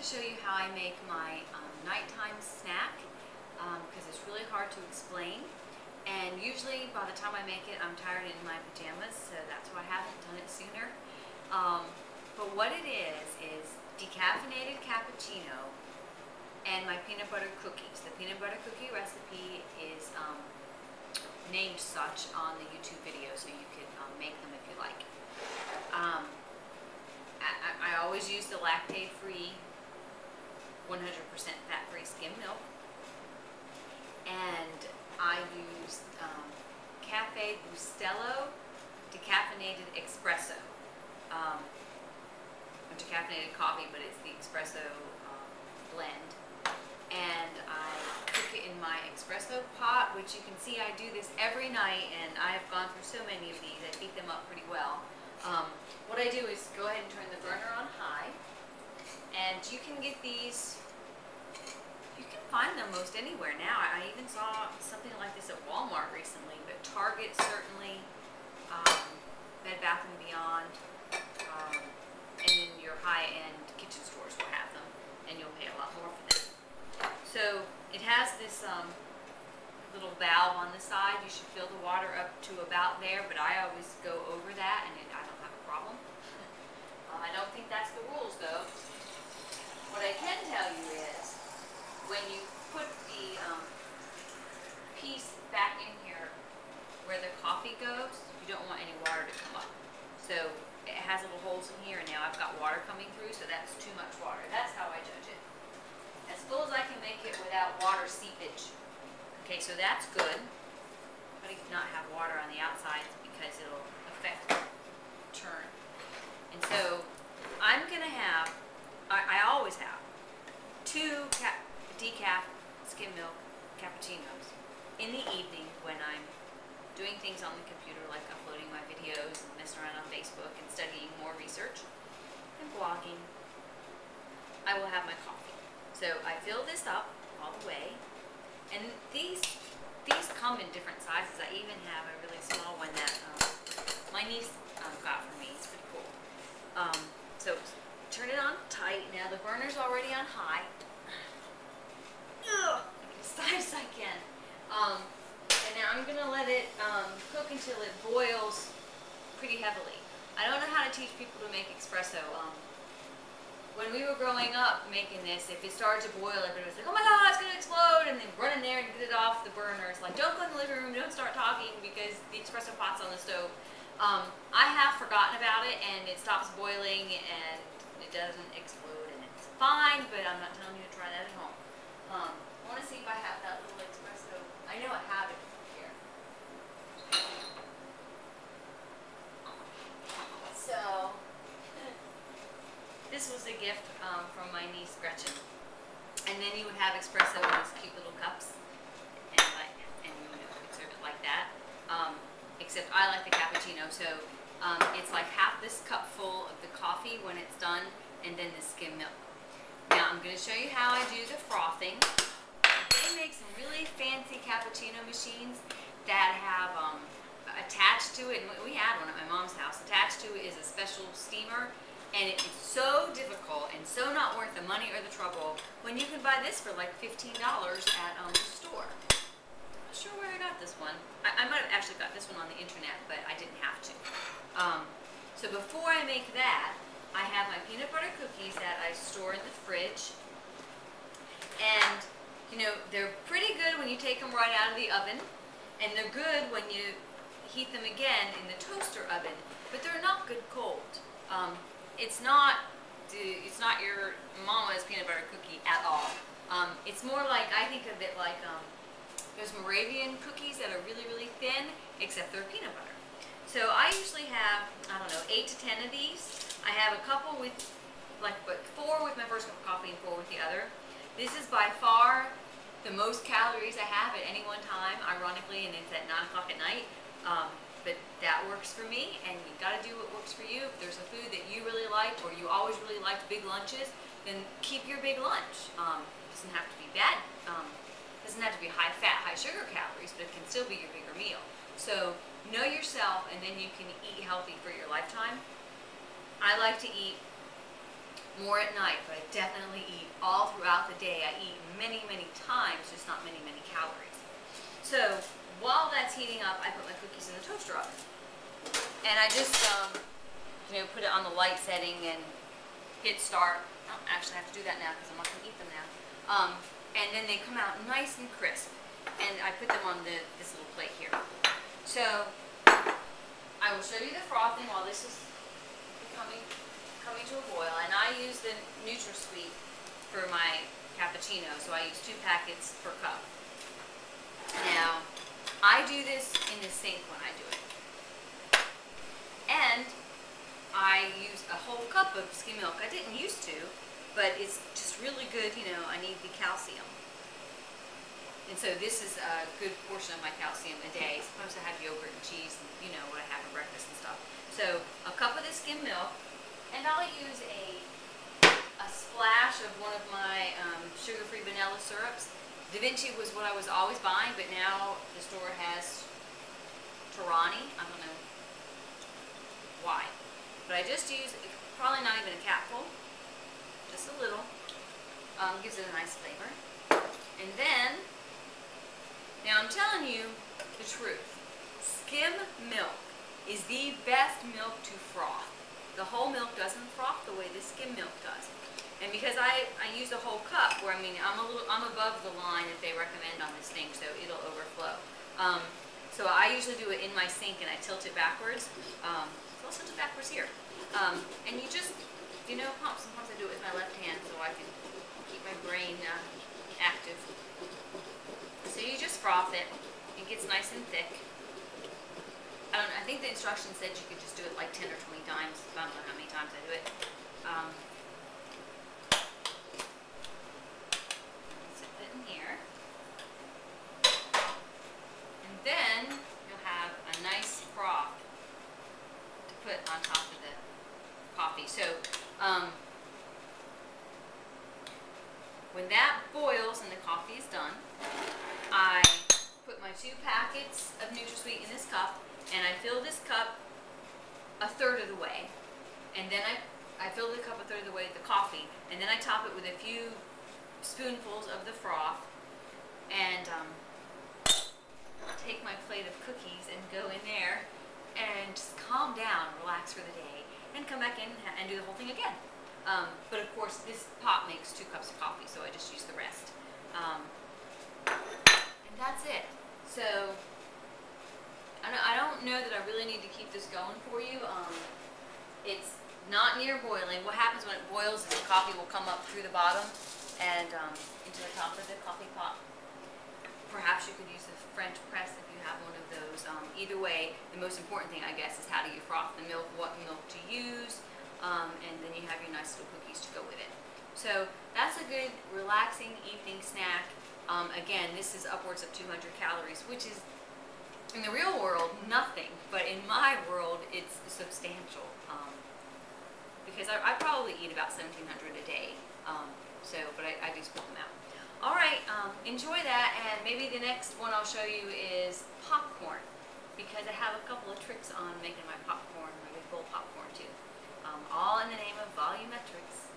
show you how I make my nighttime snack because it's really hard to explain, and usually by the time I make it I'm tired in my pajamas, so that's why I haven't done it sooner. But what it is decaffeinated cappuccino and my peanut butter cookies. The peanut butter cookie recipe is named such on the YouTube video, so you can make them if you like. I always use the lactate-free 100% fat-free skim milk, and I use Cafe Bustelo decaffeinated espresso, decaffeinated coffee, but it's the espresso blend, and I cook it in my espresso pot, which you can see I do this every night, and I've gone through so many of these. I beat them up pretty well. What I do is go ahead and turn the burner on high, and you can get these, you can find them most anywhere now. I even saw something like this at Walmart recently, but Target certainly, Bed Bath & Beyond, and then your high-end kitchen stores will have them, and you'll pay a lot more for them. So it has this little valve on the side. You should fill the water up to about there, but I always go over that, and I don't have a problem. I don't think that's the rules, though. What I can tell you is, when you put the piece back in here where the coffee goes, you don't want any water to come up. So it has little holes in here, and now I've got water coming through, so that's too much water. That's how I judge it. As full as I can make it without water seepage. Okay, so that's good. But I not have water on the outside because it'll affect the turn. And so I'm gonna have, I always have, 2 decaf skim milk cappuccinos in the evening when I'm doing things on the computer, like uploading my videos and messing around on Facebook and studying more research and blogging. I will have my coffee. So I fill this up all the way, and these come in different sizes. I even have a really small one that my niece got for me. It's pretty cool. So turn it on tight. Now the burner's already on high. As tight as I can. And now I'm going to let it cook until it boils pretty heavily. I don't know how to teach people to make espresso. When we were growing up making this, if it started to boil, everybody was like, oh my god, it's going to explode, and then run in there and get it off the burner. It's like, don't go in the living room, don't start talking, because the espresso pot's on the stove. I have forgotten about it, and it stops boiling, and it doesn't explode, and it's fine, but I'm not telling you to try that at home. I want to see if I have that little espresso. I know I have it here. So, this was a gift from my niece Gretchen. And then you would have espresso in these cute little cups, and you would serve it like that. Except I like the cappuccino, so it's like half this cup full of the coffee when it's done, and then the skim milk. Now I'm going to show you how I do the frothing. They make some really fancy cappuccino machines that have attached to it, and we had one at my mom's house. Attached to it is a special steamer, and it's so difficult and so not worth the money or the trouble when you can buy this for like $15 at the store. I'm not sure where I got this one. I might have actually got this one on the internet, but I didn't have to. So before I make that, I have my peanut butter cookies that I store in the fridge, and you know, they're pretty good when you take them right out of the oven, and they're good when you heat them again in the toaster oven, but they're not good cold. It's not your mama's peanut butter cookie at all. It's more like, I think of it like those Moravian cookies that are really, really thin, except they're peanut butter. So I usually have, I don't know, 8 to 10 of these. I have a couple with, like, 4 with my first cup of coffee and 4 with the other. This is by far the most calories I have at any one time, ironically, and it's at 9 o'clock at night. But that works for me, and you got to do what works for you. If there's a food that you really like, or you always really liked big lunches, then keep your big lunch. It doesn't have to be bad. It doesn't have to be high fat, high sugar calories, but it can still be your bigger meal. So know yourself, and then you can eat healthy for your lifetime. I like to eat more at night, but I definitely eat all throughout the day. I eat many, many times, just not many, many calories. So while that's heating up, I put my cookies in the toaster oven. And I just, put it on the light setting and hit start. I don't actually have to do that now because I'm not going to eat them now. And then they come out nice and crisp. And I put them on this little plate here. So I will show you the frothing while this is coming to a boil. And I use the NutraSweet for my cappuccino, so I use 2 packets per cup. Now, I do this in the sink when I do it. And I use a whole cup of skim milk. I didn't used to, but it's just really good, I need the calcium. And so this is a good portion of my calcium a day. Sometimes I have yogurt and cheese, and what I have for breakfast and stuff. So a cup of the skim milk, and I'll use a splash of one of my sugar-free vanilla syrups. Da Vinci was what I was always buying, but now the store has Torani. I don't know why. But I just use, probably not even a capful, just a little. Gives it a nice flavor. And then, now I'm telling you the truth. Skim milk is the best milk to froth. The whole milk doesn't froth the way the skim milk does. And because I use a whole cup, where I'm above the line that they recommend on this thing, so it'll overflow. So I usually do it in my sink and I tilt it backwards. So I'll tilt it backwards here. And you just, sometimes I do it with my left hand so I can keep my brain active. So you just froth it. It gets nice and thick. I think the instructions said you could just do it like 10 or 20 times. I don't know how many times I do it. Set that in here. And then you'll have a nice froth to put on top of the coffee. So when that boils and the coffee is done, I put my 2 packets of NutraSweet in this cup, and I fill this cup a third of the way. And then I fill the cup a third of the way with the coffee, and then I top it with a few spoonfuls of the froth, and take my plate of cookies and go in there and just calm down, relax for the day, and come back in and do the whole thing again. But of course, this pot makes 2 cups of coffee, so I just use the rest. And that's it. So I don't know that I really need to keep this going for you. It's not near boiling. What happens when it boils is the coffee will come up through the bottom and into the top of the coffee pot. Perhaps you could use a French press if you have one of those. Either way, the most important thing, I guess, is how do you froth the milk, what milk to use, and then you have your nice little cookies to go with it. So that's a good, relaxing evening snack. Again, this is upwards of 200 calories, which is, in the real world, nothing. But in my world, it's substantial. Because I probably eat about 1,700 a day. But I do split them out. Alright, enjoy that, and maybe the next one I'll show you is popcorn, because I have a couple of tricks on making my popcorn, really full popcorn too. All in the name of volumetrics.